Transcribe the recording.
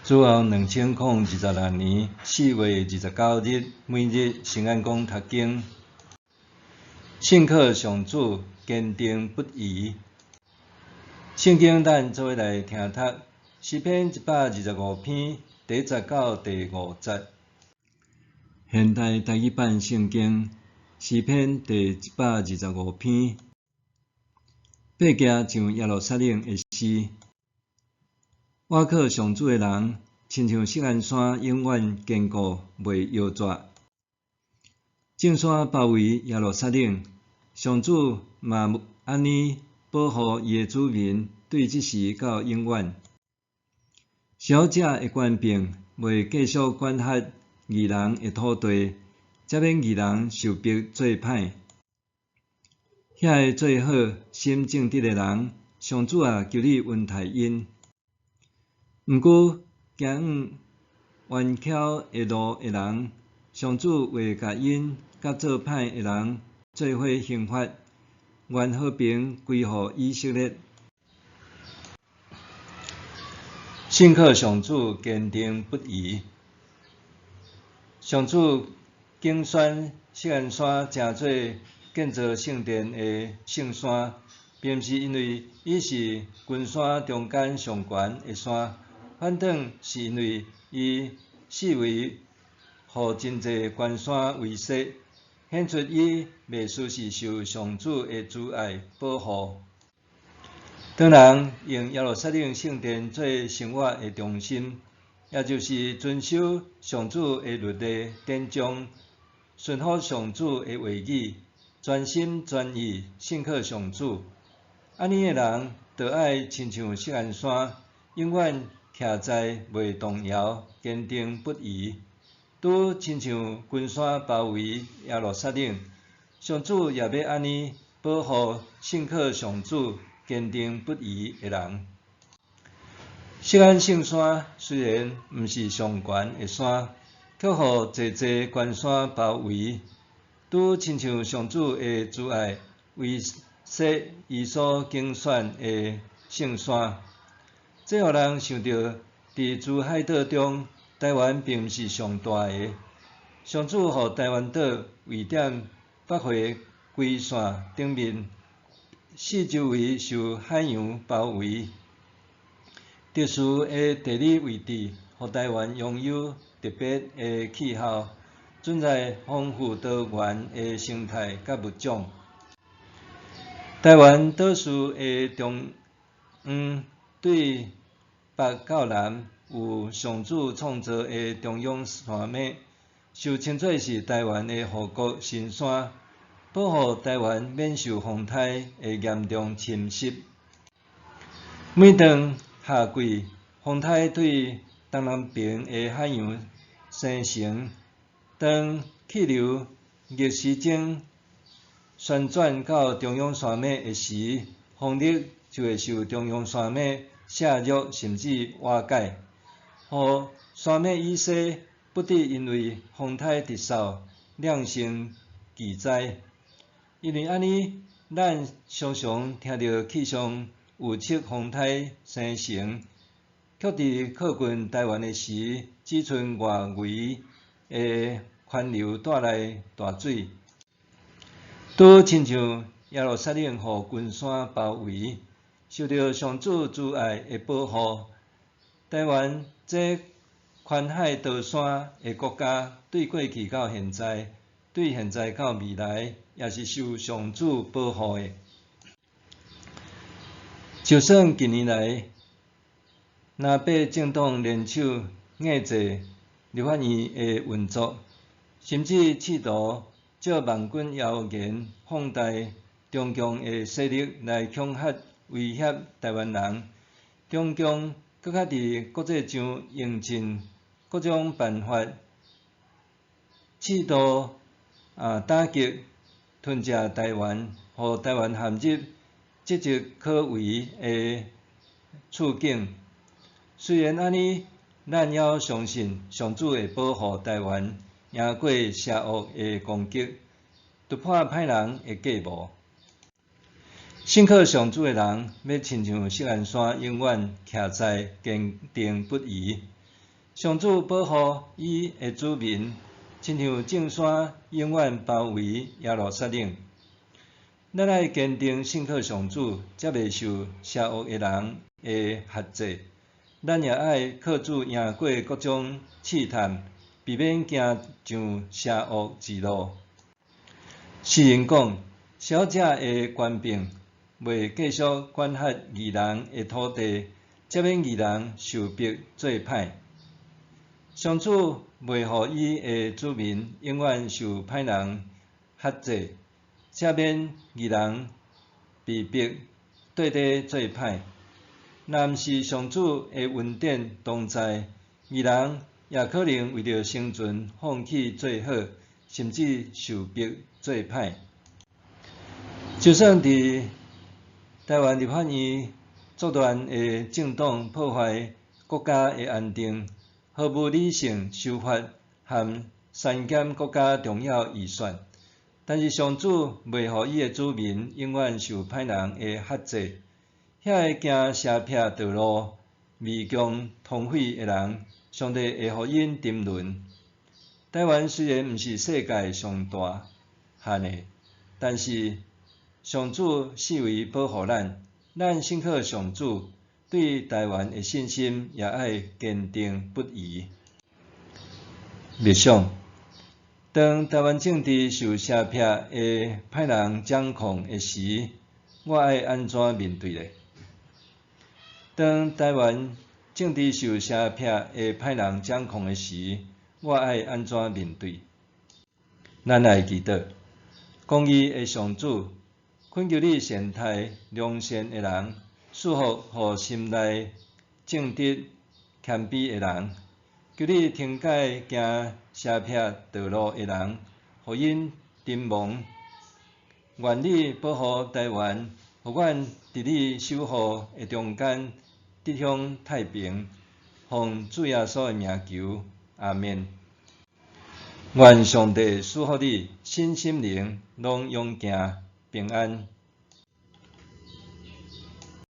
主后2026年4月29日，每日圣安宫读经，信靠上主，坚定不移。圣经咱做伙来听读诗篇125篇第10到第5节。现代台语版圣经诗篇第125篇，爬行上耶路撒冷的诗。倚靠上主的人，亲像锡安山，永远坚固，袂摇拽。正山包围耶路撒冷，上主嘛安尼保护伊的子民，对即时到永远。小者的权柄袂继续管辖义人的土地，才免义人受逼做歹。遐个做好心正直的人，上主啊，求你恩待因。毋过，行冤巧的路的人，上主会甲因甲做歹的人做伙刑罚，愿和平归乎以色列。信靠上主，坚定不移。上主竞选锡安山，诚做建造圣殿的圣山，并毋是因为伊是群山中间上悬的山。反倒是因为伊四围互真侪悬山围塞，显出伊袂输是受上主的慈爱保护。当人用耶路撒冷圣殿做生活的中心，也就是遵守上主的律例典章，顺服上主的话语，专心专意信靠上主。安尼的人，就爱亲像锡安山，永远徛在袂动摇，坚定不移。拄亲像群山包围耶路撒冷，上主也要安尼保护信靠上主、坚定不移的人。锡安圣山虽然毋是上悬的山，却互侪侪悬山包围，拄亲像上主的慈爱维设伊所竞选的圣山。这互人想到，伫珠海岛中，台湾并毋是上大个。上主互台湾岛位点北回规线顶面，四周围受海洋包围。特殊的地理位置，互台湾拥有特别的气候，存在丰富多元的生态甲物种。台湾岛屿的中央对北到南有上主创造的中央山脉，受称作是台湾的护国神山，保护台湾免受风台的严重侵袭。每当夏季，风台对东南边的海洋生成，当气流逆时钟旋转到中央山脉的时，风力就会受中央山脉削弱甚至瓦解，互山脉以西不得因为风台直扫酿成巨灾。因为安尼，咱常常听到气象预测风台生成，却伫靠近台湾的时，只剩外围的环流带来大水。拄亲像耶路撒冷互群山包围，受到上主慈爱的保护。台湾这宽海高山的国家，对过去到现在，对现在到未来，也是受上主保护的。就算近年来，南北政党联手遏制立法院的运作，甚至试图借万军谣言放大中共的势力来恐吓威胁台湾人，中共搁较伫国际上用尽各种办法，试图打击吞食台湾，互台湾陷入岌岌可危的处境。虽然安尼，咱要相信上主会保护台湾，赢过邪恶的攻击，突破歹人的计谋。信靠上主的人，要亲像锡安山，永远徛在坚定不移。上主保护伊的子民，亲像众山永远包围耶路撒冷。咱爱坚定信靠上主，才袂受邪恶的人的辖制。咱也爱靠主赢过各种试探，避免行上邪恶之路。诗人讲，小者的官兵袂继续管辖义人的土地，才免义人受逼做歹。上主袂互伊的子民永远受歹人辖制，才免义人被逼对地做歹。若毋是上主的恩典同在，义人也可能为着生存放弃做好，甚至受逼做歹。就算伫台湾立法院作乱的政党破坏国家的安定，毫无理性修法和删减国家重要预算，但是上主袂互伊的子民永远受歹人的辖制。遐个行邪僻道路、媚共通匪的人，上帝会互因沉沦。台湾虽然毋是世界上大汉的，但是上主四围保护咱，咱信靠上主，对台湾的信心也爱坚定不移。默想，当台湾政治受邪僻的歹人掌控的时，我爱安怎面对呢？当台湾政治受邪僻的歹人掌控的时，我爱安怎面对？咱来祈祷，公义的上主，恳求你善待良善的人，赐福互心内正直谦卑的人。求你停解行邪僻道路的人，互因沉亡。愿你保护台湾，互阮伫你守护的中间得享太平。奉主耶稣的名求，阿们。愿上帝赐福你身心灵拢永行平安。